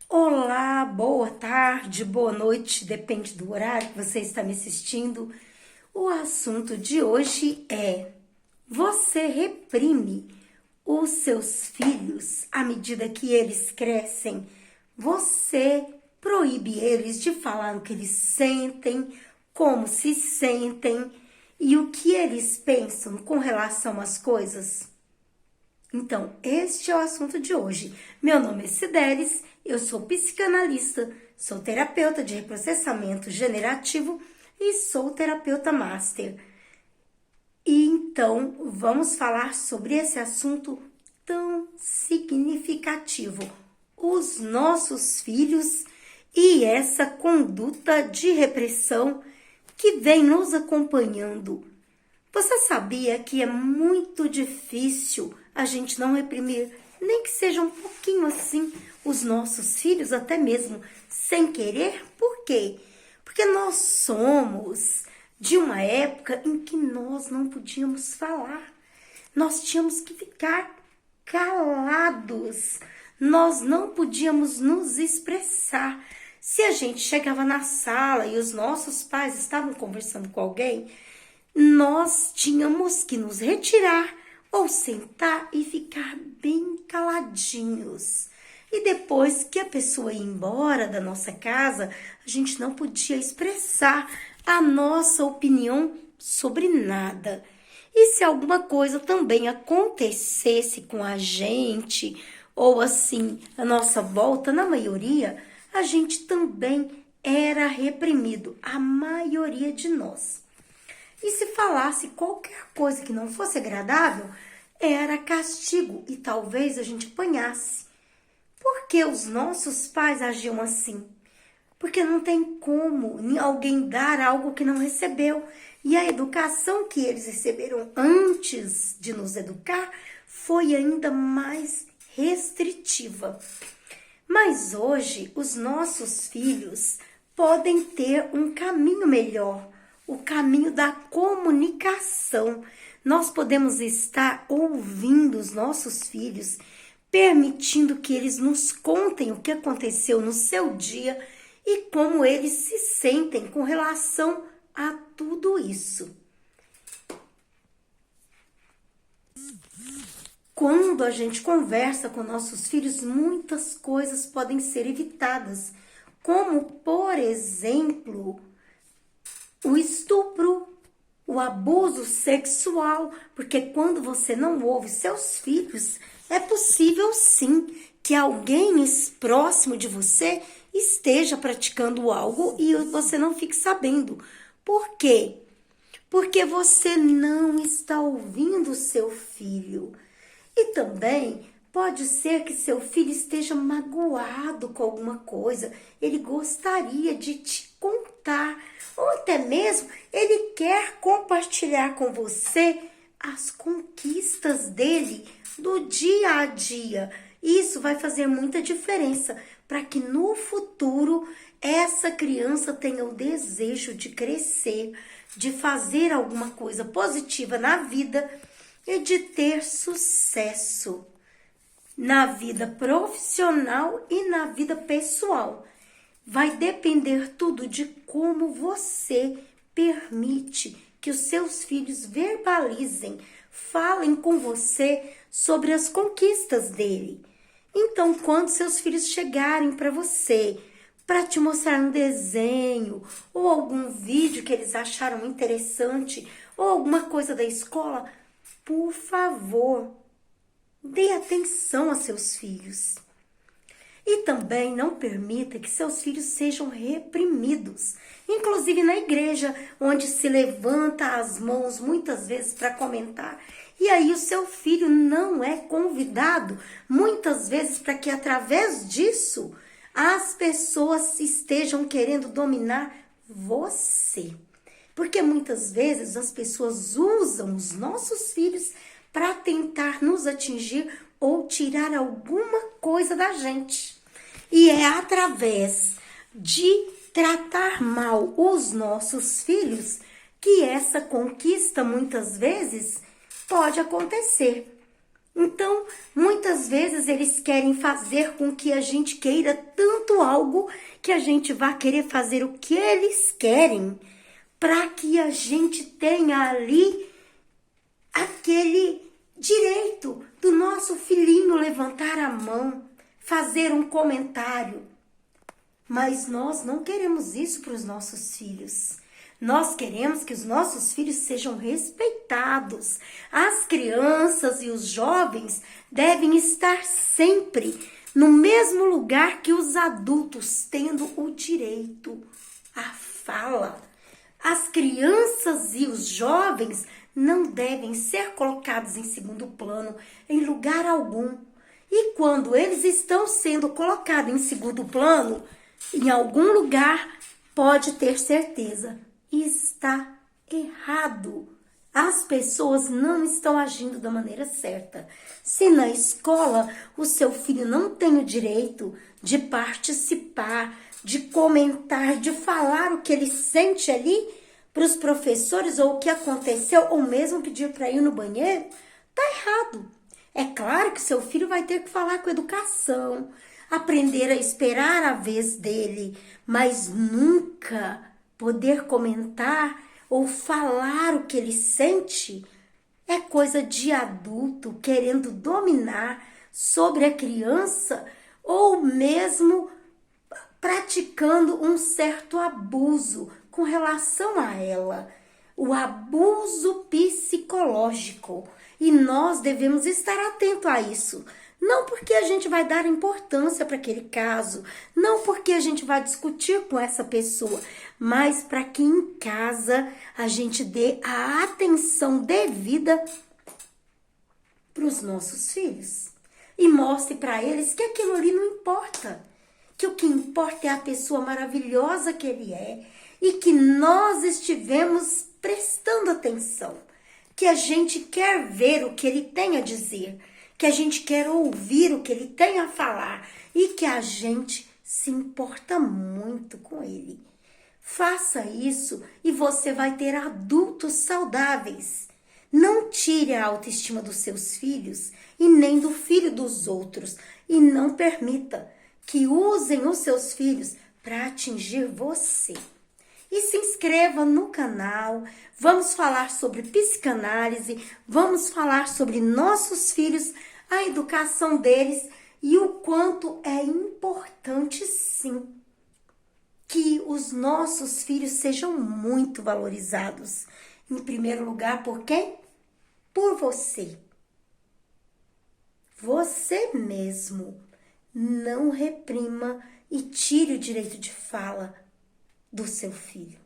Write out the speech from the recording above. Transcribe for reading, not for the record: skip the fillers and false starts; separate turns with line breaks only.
Olá, boa tarde, boa noite, depende do horário que você está me assistindo. O assunto de hoje é: você reprime os seus filhos à medida que eles crescem? Você proíbe eles de falar o que eles sentem, como se sentem e o que eles pensam com relação às coisas? Então, este é o assunto de hoje. Meu nome é Cidelis, eu sou psicanalista, sou terapeuta de reprocessamento generativo e sou terapeuta master. E então, vamos falar sobre esse assunto tão significativo: os nossos filhos e essa conduta de repressão que vem nos acompanhando. Você sabia que é muito difícil a gente não reprimir, nem que seja um pouquinho assim, os nossos filhos, até mesmo sem querer? Por quê? Porque nós somos de uma época em que nós não podíamos falar. Nós tínhamos que ficar calados. Nós não podíamos nos expressar. Se a gente chegava na sala e os nossos pais estavam conversando com alguém, nós tínhamos que nos retirar ou sentar e ficar bem caladinhos. E depois que a pessoa ia embora da nossa casa, a gente não podia expressar a nossa opinião sobre nada. E se alguma coisa também acontecesse com a gente, ou assim, a nossa volta, na maioria, a gente também era reprimido, a maioria de nós. E se falasse qualquer coisa que não fosse agradável, era castigo e talvez a gente apanhasse. Por que os nossos pais agiam assim? Porque não tem como alguém dar algo que não recebeu. E a educação que eles receberam antes de nos educar foi ainda mais restritiva. Mas hoje os nossos filhos podem ter um caminho melhor, o caminho da comunicação. Nós podemos estar ouvindo os nossos filhos, permitindo que eles nos contem o que aconteceu no seu dia e como eles se sentem com relação a tudo isso. Quando a gente conversa com nossos filhos, muitas coisas podem ser evitadas, como, por exemplo, o estupro, o abuso sexual, porque quando você não ouve seus filhos, é possível sim que alguém próximo de você esteja praticando algo e você não fique sabendo. Por quê? Porque você não está ouvindo seu filho. E também pode ser que seu filho esteja magoado com alguma coisa, ele gostaria de te contar, ou até mesmo ele quer compartilhar com você as conquistas dele do dia a dia. Isso vai fazer muita diferença para que no futuro essa criança tenha o desejo de crescer, de fazer alguma coisa positiva na vida e de ter sucesso na vida profissional e na vida pessoal. Vai depender tudo de como você permite que os seus filhos verbalizem, falem com você sobre as conquistas dele. Então, quando seus filhos chegarem para você, para te mostrar um desenho ou algum vídeo que eles acharam interessante ou alguma coisa da escola, por favor, dê atenção a seus filhos. E também não permita que seus filhos sejam reprimidos. Inclusive na igreja, onde se levanta as mãos muitas vezes para comentar. E aí o seu filho não é convidado, muitas vezes, para que através disso as pessoas estejam querendo dominar você. Porque muitas vezes as pessoas usam os nossos filhos para tentar nos atingir ou tirar alguma coisa da gente. E é através de tratar mal os nossos filhos que essa conquista muitas vezes pode acontecer. Então, muitas vezes eles querem fazer com que a gente queira tanto algo que a gente vá querer fazer o que eles querem, para que a gente tenha ali aquele direito do nosso filhinho levantar a mão, fazer um comentário. Mas nós não queremos isso para os nossos filhos. Nós queremos que os nossos filhos sejam respeitados. As crianças e os jovens devem estar sempre no mesmo lugar que os adultos, tendo o direito à fala. As crianças e os jovens não devem ser colocados em segundo plano em lugar algum. E quando eles estão sendo colocados em segundo plano, em algum lugar, pode ter certeza, está errado. As pessoas não estão agindo da maneira certa. Se na escola o seu filho não tem o direito de participar, de comentar, de falar o que ele sente ali para os professores ou o que aconteceu, ou mesmo pedir para ir no banheiro, tá errado. É claro que seu filho vai ter que falar com educação, aprender a esperar a vez dele, mas nunca poder comentar ou falar o que ele sente é coisa de adulto querendo dominar sobre a criança ou mesmo praticando um certo abuso com relação a ela, o abuso psicológico. E nós devemos estar atento a isso. Não porque a gente vai dar importância para aquele caso, não porque a gente vai discutir com essa pessoa, mas para que em casa a gente dê a atenção devida para os nossos filhos e mostre para eles que aquilo ali não importa, que o que importa é a pessoa maravilhosa que ele é e que nós estivemos prestando atenção, que a gente quer ver o que ele tem a dizer, que a gente quer ouvir o que ele tem a falar e que a gente se importa muito com ele. Faça isso e você vai ter adultos saudáveis. Não tire a autoestima dos seus filhos e nem do filho dos outros e não permita que usem os seus filhos para atingir você. E se inscreva no canal, vamos falar sobre psicanálise, vamos falar sobre nossos filhos, a educação deles e o quanto é importante sim que os nossos filhos sejam muito valorizados. Em primeiro lugar, por quem? Por você. Você mesmo. Não reprima e tire o direito de fala do seu filho.